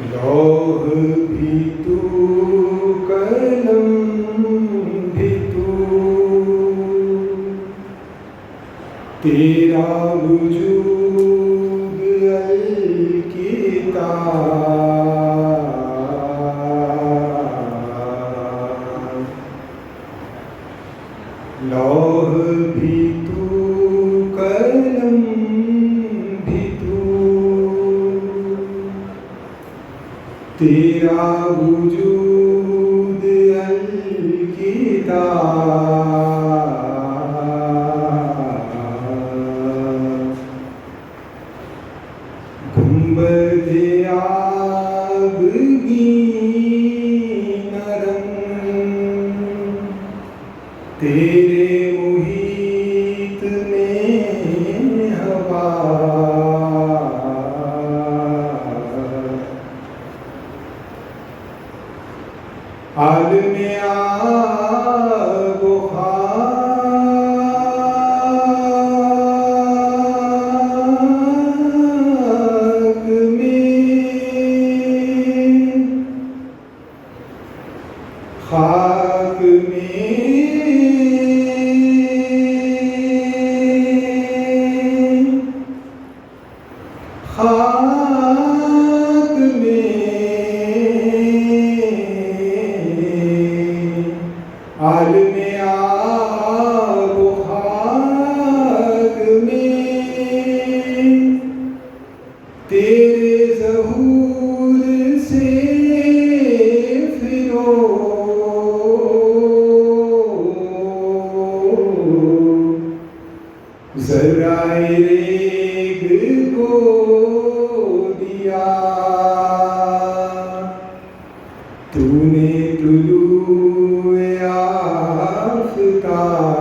لوح بھی تو، قلم بھی تو، تیرا وجود الکتاب، لوح بھی تو، قلم بھی تو، تیرا وجود الکتاب، گنبد آبگین رنگ، تیرے محیط میں ہوا، عالم آب و خاک میں عالم آب و خاک میں، تیرے ظہور سے ذرائے ریگ کو دیا، تو نے طلوع آفتاب